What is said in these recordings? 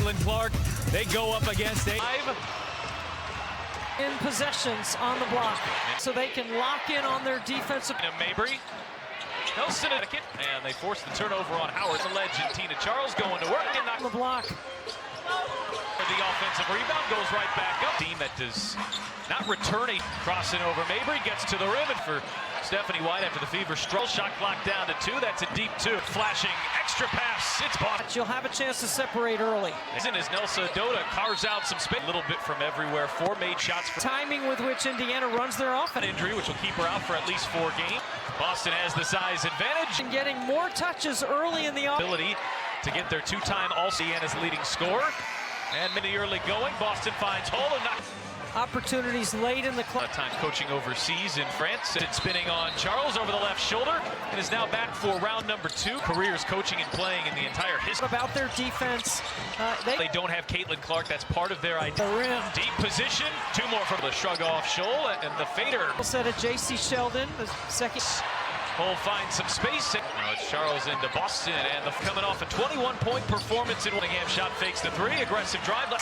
Caitlin Clark. They go up against a in possessions on the block, so they can lock in on their defensive. Mabry, Nelson, Connecticut, and they force the turnover on Howard. The legend Tina Charles going to work and knock the block. The offensive rebound goes right back up. Team that does not return a crossing over. Mabry gets to the rim, and for Stephanie White after the fever stroll. Shot clock down to 2. That's a deep 2. Flashing extra pass. It's bought. You'll have a chance to separate early. As Nelsa Dota carves out some space. A little bit from everywhere. 4 made shots. For timing with which Indiana runs their offense. Injury, which will keep her out for at least 4 games. Boston has the size advantage. And getting more touches early in the ability to get their 2-time All-Indiana's leading scorer. And many early going. Boston finds hole and not opportunities late in the clock. Time coaching overseas in France. And spinning on Charles over the left shoulder and is now back for round number 2. Careers coaching and playing in the entire history. About their defense, they don't have Caitlin Clark. That's part of their idea. The rim. Deep position. 2 more from the shrug off Scholl and the fader. Set of J.C. Sheldon, the second. Cole finds some space. Now it's Charles into Boston, and coming off a 21-point performance in Willingham. Shot fakes the 3. Aggressive drive.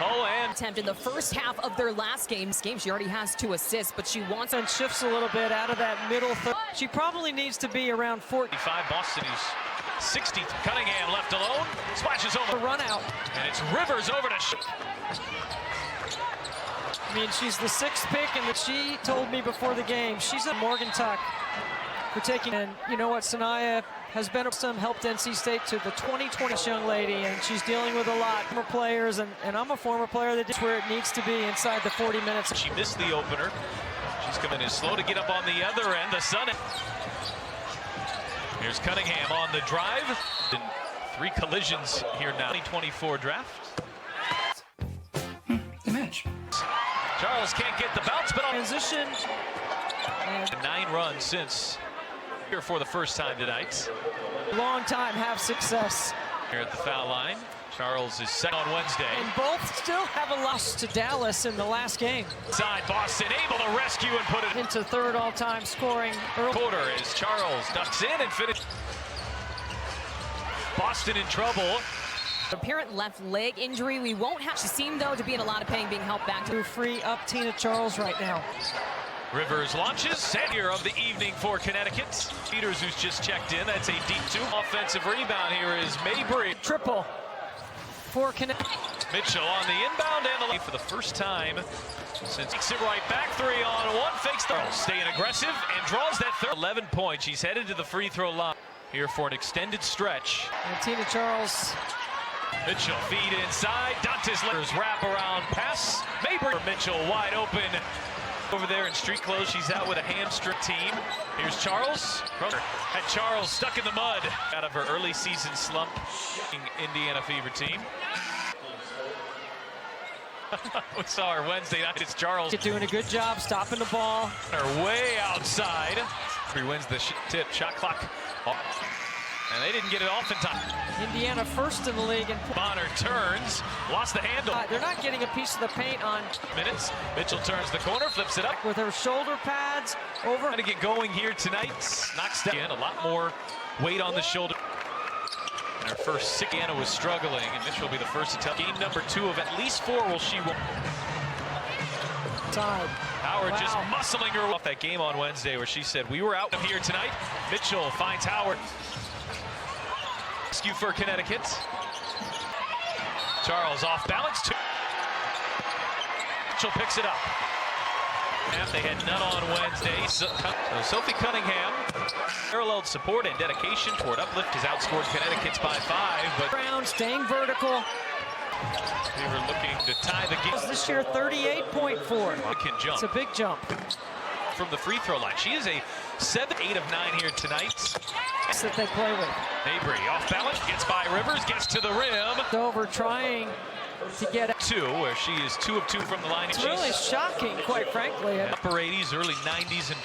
And attempt in the first half of their last game. She already has 2 assists, but she wants and shifts a little bit out of that middle third. She probably needs to be around 45. Boston is 60th. Cunningham left alone. Splashes over. The run out. And it's Rivers over to. I mean, she's the 6th pick, and she told me before the game she's a Morgan Tuck for taking. And you know what, Sanaya has been helped NC State to the 2020 young lady, and she's dealing with a lot more players, and I'm a former player that did where it needs to be inside the 40 minutes. She missed the opener. She's coming in slow to get up on the other end. The Sun. Here's Cunningham on the drive. 3 collisions here now. 2024 draft. The match. Charles can't get the bounce, but transition. And 9 runs since here for the first time tonight. Long time have success. Here at the foul line, Charles is second on Wednesday. And both still have a loss to Dallas in the last game. Side Boston able to rescue and put it into 3rd all-time scoring. Quarter as Charles ducks in and finishes. Boston in trouble. Apparent left leg injury. We won't have. She seemed though to be in a lot of pain, being helped back to free up Tina Charles right now. Rivers launches. Center of the evening for Connecticut. Peters, who's just checked in. That's a deep 2. Offensive rebound here is Mabry. Triple for Connecticut. Mitchell on the inbound and the for the first time since takes it right back. 3 on 1. Fakes the staying aggressive and draws that 11 points. She's headed to the free throw line here for an extended stretch. And Tina Charles. Mitchell feed inside. Dantes wrap around pass. Mabry. Mitchell wide open. Over there in street clothes, she's out with a hamstring team. Here's Charles. Had Charles stuck in the mud out of her early season slump. Indiana Fever team. We saw her Wednesday night. It's Charles. Doing a good job stopping the ball. Her way outside. He wins the tip. Shot clock. And they didn't get it off in time. Indiana first in the league. And Bonner turns, lost the handle. They're not getting a piece of the paint on minutes. Mitchell turns the corner, flips it up. With her shoulder pads over. Trying to get going here tonight. Knocks down a lot more weight on the shoulder. In her first 6, Indiana was struggling, and Mitchell will be the first to tell. Game number 2 of at least 4 will she will. Time. Howard just muscling her off that game on Wednesday where she said, we were out here tonight. Mitchell finds Howard. Rescue for Connecticut. Charles off balance. Mitchell picks it up. And they had none on Wednesday. So Sophie Cunningham, paralleled support and dedication toward uplift, has outscored Connecticut's by 5. But Brown staying vertical. They were looking to tie the game. This year 38.4. Can jump. It's a big jump. From the free throw line. She is a 7, 8 of 9 here tonight. That they play with. Mabry off balance, gets by Rivers, gets to the rim. Over trying to get 2, where she is 2 of 2 from the line. It's really shocking, quite frankly. Upper 80s, early 90s, and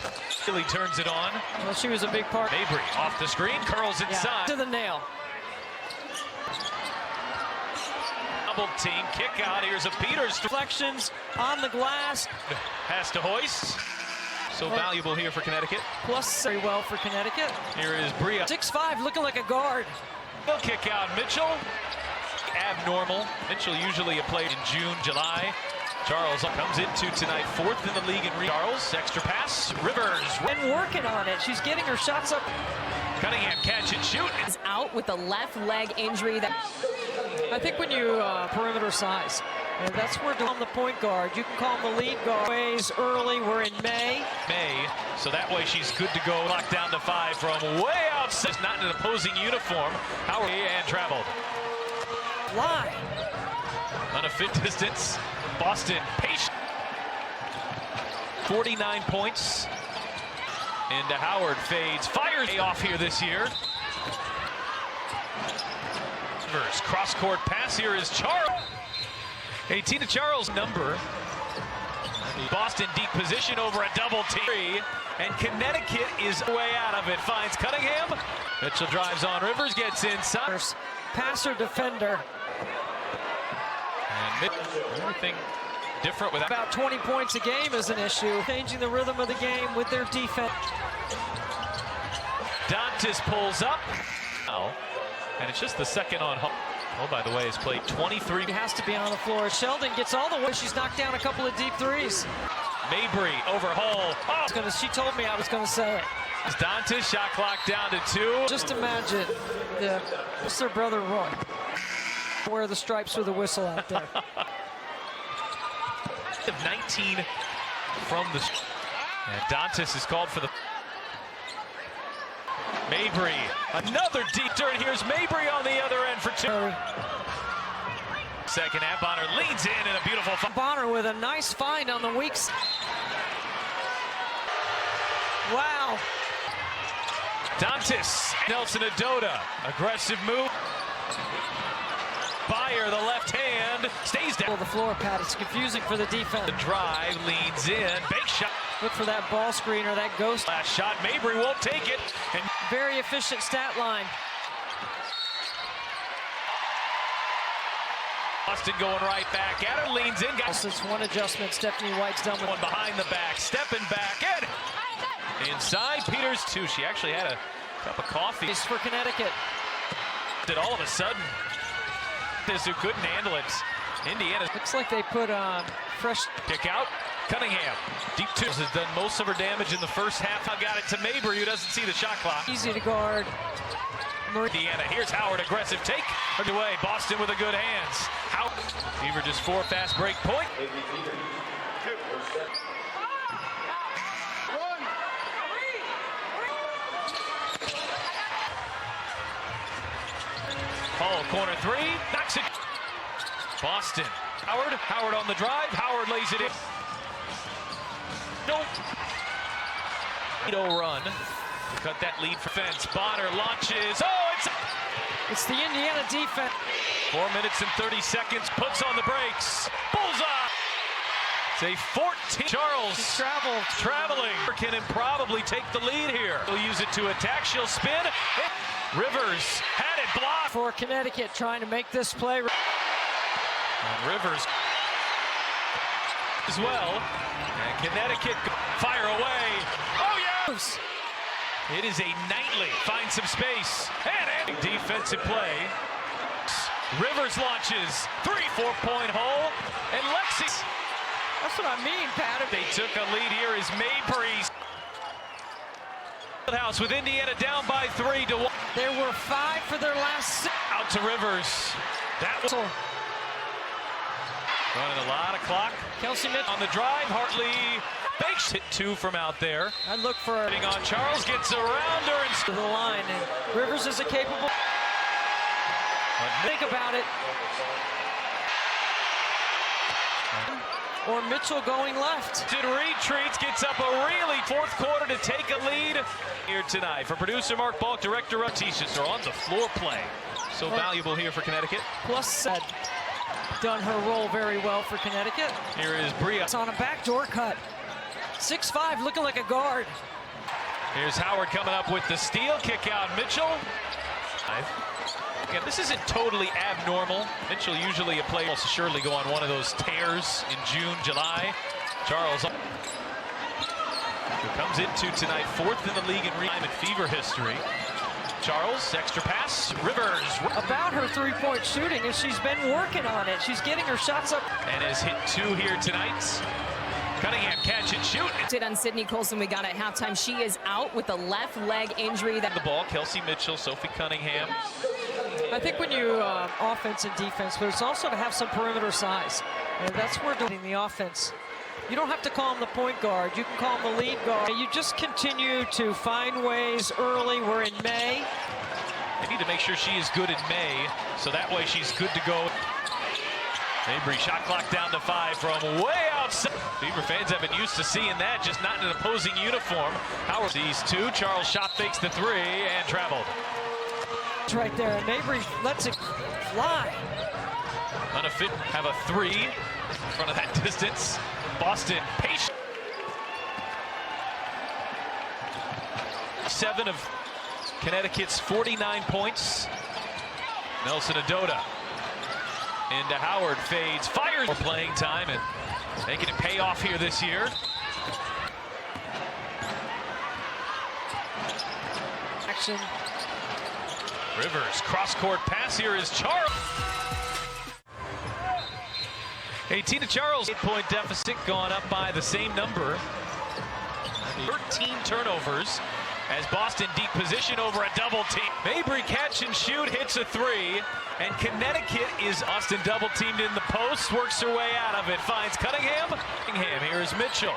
really turns it on. Well, she was a big part. Mabry off the screen, curls inside. To the nail. Double team kick out. Here's a Peters. Deflections on the glass. Has to hoist. So valuable here for Connecticut. Plus very well for Connecticut. Here is Bria. 6'5", looking like a guard. They'll kick out Mitchell. abnormal. Mitchell usually a play in June, July. Charles comes into tonight 4th in the league in Charles, extra pass, Rivers. And working on it. She's getting her shots up. Cunningham catch and shoot. Is out with a left leg injury. I think when you perimeter size, and that's where on the point guard, you can call him the lead guard. Ways early, we're in May. So that way she's good to go. Locked down to 5 from way outside. Not in an opposing uniform. Howard and traveled. Line. On a fit distance. Boston patient. 49 points. Into Howard, fades, fires off here this year. Cross-court pass here is Charles. Hey, Tina Charles number. Boston deep position over a double team. And Connecticut is way out of it. Finds Cunningham. Mitchell drives on Rivers, gets inside. Passer, defender. And everything different with about 20 points a game is an issue. Changing the rhythm of the game with their defense. Dantas pulls up. Oh, and it's just the second on home. Oh, by the way, has played 23. He has to be on the floor. Sheldon gets all the way. She's knocked down a couple of deep threes. Mabry over Hull. Oh. She told me I was going to say it. Dantas, shot clock down to 2. Just imagine what's their brother Roy. Wear the stripes with a whistle out there. 19 from the. And Dantas is called for the. Mabry, another deep turn. Here's Mabry on the other end for 2. Second half, Bonner leans in and a beautiful. Bonner with a nice find on the weak side. Wow. Dantas, Nelson Adoda, aggressive move. Bayer, the left hand, stays down. The floor, Pat. It's confusing for the defense. The drive, leans in, big shot. Look for that ball screen or that ghost. Last shot, Mabry won't take it. And very efficient stat line. Boston going right back at her, leans in. It's one adjustment. Stephanie White's done with one behind the back, stepping back in. Inside, Peters too. She actually had a cup of coffee. It's for Connecticut. Did all of a sudden. Who couldn't handle it. Indiana. Looks like they put fresh kick out. Cunningham. Deep 2 has done most of her damage in the first half. I got it to Mabry, who doesn't see the shot clock. Easy to guard. Indiana. Here's Howard. Aggressive take. Away. Boston with a good hands. Howard. Fever just 4 fast break point. Hall, corner 3, knocks it. Boston. Howard on the drive. Howard lays it in. Nope. Run. Cut that lead for fence. Bonner launches. Oh, it's the Indiana defense. 4 minutes and 30 seconds. Puts on the brakes. Bullseye. It's a 14. Charles. She's traveling. Can probably take the lead here. She'll use it to attack. She'll spin. Rivers had it blocked. For Connecticut trying to make this play. And Rivers as well. And Connecticut fire away. Oh, yes! It is a nightly. Find some space. And defensive play. Rivers launches. 3-4-point hole. And Lexi. That's what I mean, Pat. They took a lead here as Mabry's. House with Indiana down by 3 to 1. There were 5 for their last 6. Out to Rivers. That was running a lot of clock. Kelsey Mitchell on the drive. Hartley fakes hit 2 from out there. I look for hitting on Charles, gets around her and to the line. And Rivers is a capable. Think about it. Or Mitchell going left. It retreats, gets up a really 4th quarter to take a lead here tonight. For producer Mark Balk, director of Tisha are on the floor play. So valuable here for Connecticut. Plus said, done her role very well for Connecticut. Here is Bria. It's on a backdoor cut. 6'5", looking like a guard. Here's Howard coming up with the steal, kick out Mitchell. Again, this isn't totally abnormal. Mitchell usually a player will surely go on one of those tears in June, July. Charles who comes into tonight 4th in the league in Fever history. Charles, extra pass, Rivers. About her three-point shooting, and she's been working on it. She's getting her shots up. And has hit 2 here tonight. Cunningham catch and shoot. Did on Sydney Colson we got at halftime. She is out with a left leg injury. The ball, Kelsey Mitchell, Sophie Cunningham. I think when you offense and defense, but it's also to have some perimeter size. And that's where doing the offense. You don't have to call him the point guard. You can call him the lead guard. You just continue to find ways early. We're in May. They need to make sure she is good in May, so that way she's good to go. Mabry, shot clock down to 5 from way outside. Beaver fans have been used to seeing that, just not in an opposing uniform. Howard sees 2. Charles shot fakes the 3 and traveled. It's right there. And Mabry lets it fly. Unfit have a 3 in front of that distance. Boston patient. 7 of Connecticut's 49 points. Nelson Adota into Howard, fades, fires. More playing time and making it pay off here this year. Action. Rivers, cross-court pass here is Charles. Hey, Tina Charles, 8-point deficit gone up by the same number. 13 turnovers as Boston deep position over a double team. Mabry catch and shoot, hits a 3. And Connecticut is Austin double teamed in the post, works her way out of it, finds Cunningham. Here's Mitchell.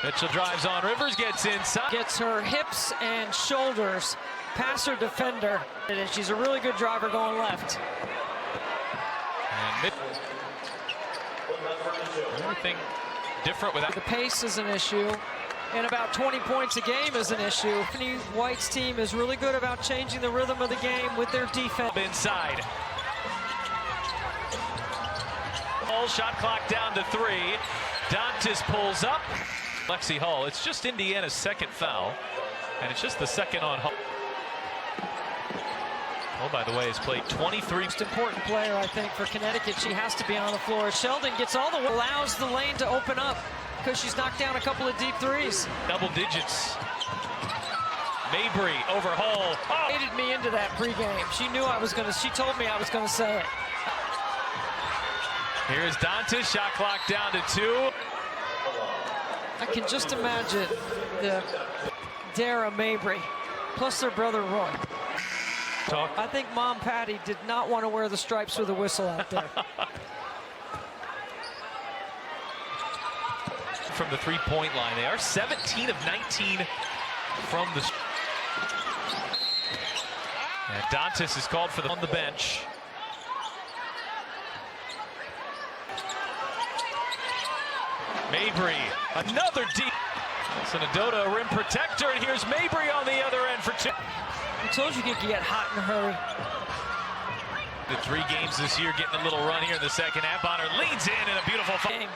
Mitchell drives on Rivers, gets inside. Gets her hips and shoulders past her defender. And she's a really good driver going left. And everything different without. The pace is an issue. And about 20 points a game is an issue. Tiffany White's team is really good about changing the rhythm of the game with their defense. Inside. All shot clock down to 3. Dantas pulls up. Lexi Hull. It's just Indiana's second foul. And it's just the second on Hull. Oh, by the way, has played 23. Most important player, I think, for Connecticut. She has to be on the floor. Sheldon gets all the way, allows the lane to open up because she's knocked down a couple of deep threes. Double digits. Mabry over Hull. Oh. Aided me into that pregame. She knew I was going to, she told me I was going to say it. Here's Dantas, shot clock down to 2. I can just imagine the Dara Mabry, plus their brother Roy. I think Mom Patty did not want to wear the stripes with a whistle out there. From the three-point line, they are 17 of 19 from the. And Dantas is called for on the bench. Mabry, another deep. Adota, a rim protector, and here's Mabry on the other end for 2. I told you could get hot in a hurry. The 3 games this year getting a little run here in the second half. Bonner leads in a beautiful game.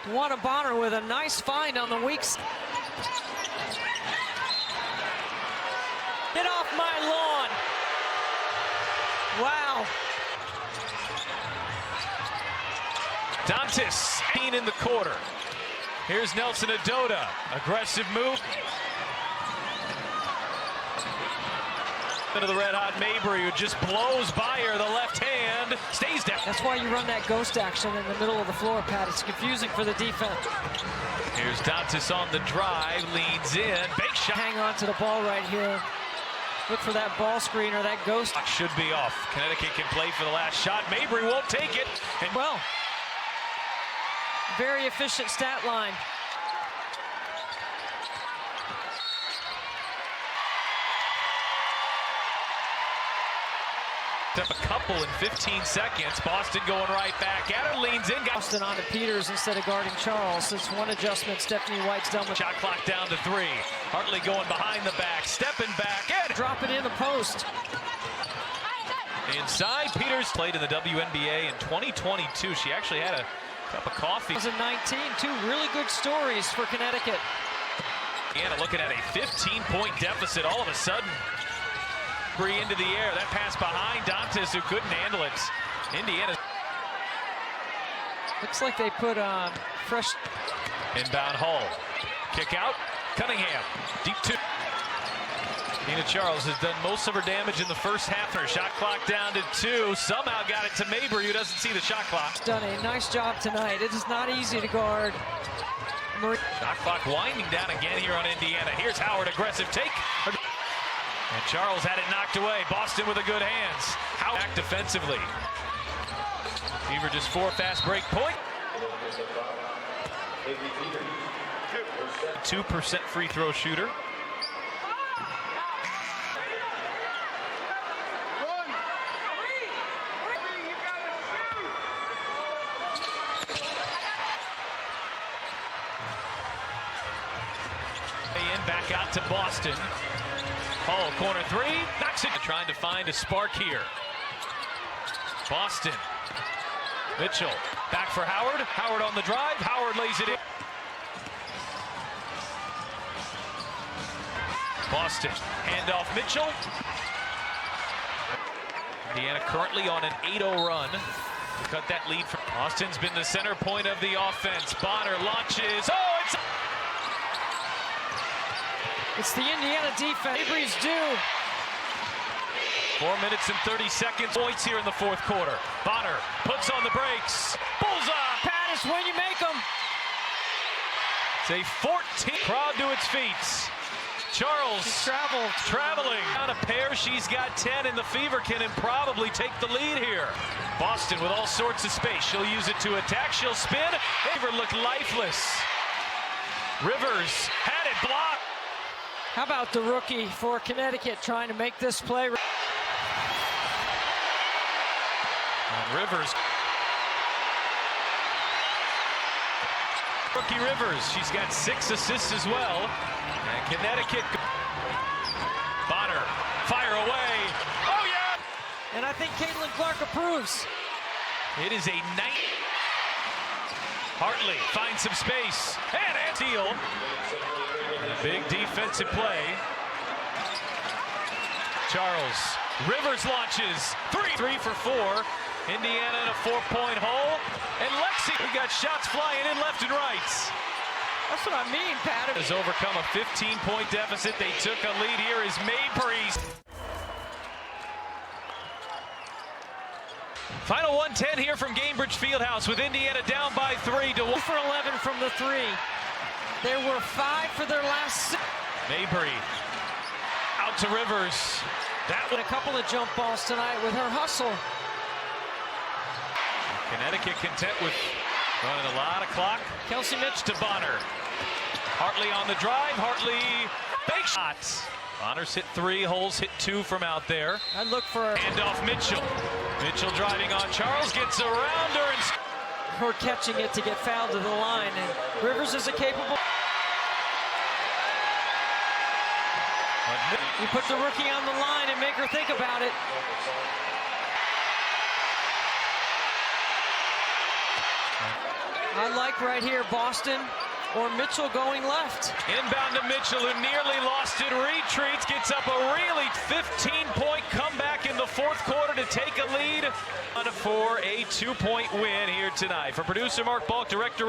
Juana Bonner with a nice find on the weak side. Get off my lawn. Wow. Dantas in the quarter. Here's Nelson Adota. Aggressive move. Into the red-hot Mabry, who just blows by her. The left hand stays down. That's why you run that ghost action in the middle of the floor, Pat. It's confusing for the defense. Here's Dantas on the drive, leans in, big shot. Hang on to the ball right here. Look for that ball screen or that ghost. Should be off. Connecticut can play for the last shot. Mabry won't take it. And well, very efficient stat line. Up a couple in 15 seconds. Boston going right back at her, leans in. Boston on to Peters instead of guarding Charles. It's one adjustment. Stephanie White's done with. Shot clock down to 3. Hartley going behind the back, stepping back, and drop it in the post. Inside, Peters played in the WNBA in 2022. She actually had a cup of coffee. 2019, 2 really good stories for Connecticut. Indiana looking at a 15-point deficit all of a sudden. Bree into the air. That pass behind Dantas, who couldn't handle it. Indiana. Looks like they put fresh. Inbound Hull. Kick out. Cunningham. Deep 2. Tina Charles has done most of her damage in the first half. Her shot clock down to 2. Somehow got it to Mabry, who doesn't see the shot clock. Done a nice job tonight. It is not easy to guard. Shot clock winding down again here on Indiana. Here's Howard, aggressive take. And Charles had it knocked away. Boston with a good hands. Howard back defensively. Fever just 4 fast break point. 2% free throw shooter. Back out to Boston. Hall, corner 3, knocks it. Trying to find a spark here. Boston. Mitchell, back for Howard. Howard on the drive. Howard lays it in. Boston, handoff Mitchell. Indiana currently on an 8-0 run. To cut that lead from Boston's been the center point of the offense. Bonner launches. Oh, it's the Indiana defense. Mabry's due. 4 minutes and 30 seconds. Points here in the fourth quarter. Bonner puts on the brakes. Bullseye. Pat is when you make them. It's a 14. Crowd to its feet. Charles traveling. On a pair, she's got 10, and the Fever can probably take the lead here. Boston with all sorts of space. She'll use it to attack. She'll spin. Fever look lifeless. Rivers had it blocked. How about the rookie for Connecticut trying to make this play? And Rivers. Rookie Rivers, she's got 6 assists as well. And Connecticut. Bonner, fire away. Oh, yeah! And I think Caitlin Clark approves. It is a night. Hartley finds some space. And steal. Big defensive play. Charles. Rivers launches. 3 for 4. Indiana in a 4-point hole. And Lexi, we got shots flying in left and right. That's what I mean, Pat. Has overcome a 15-point deficit. They took a lead here as Mabry's. Final 110 here from Gainbridge Fieldhouse with Indiana down by 3 to 1 for 11 from the 3. There were 5 for their last 6. Mabry out to Rivers. That with a couple of jump balls tonight with her hustle. Connecticut content with running a lot of clock. Kelsey Mitch to Bonner. Hartley on the drive. Hartley big shots. Bonner's hit 3, Holes hit 2 from out there. I'd look for handoff Mitchell. Mitchell driving on Charles, gets around her and her catching it to get fouled to the line. And Rivers is a capable. You put the rookie on the line and make her think about it. I like right here Boston or Mitchell going left. Inbound to Mitchell, who nearly lost it, retreats, gets up a really 15-point comeback in the fourth quarter to take a lead for a 2-point win here tonight. For producer Mark Balk, director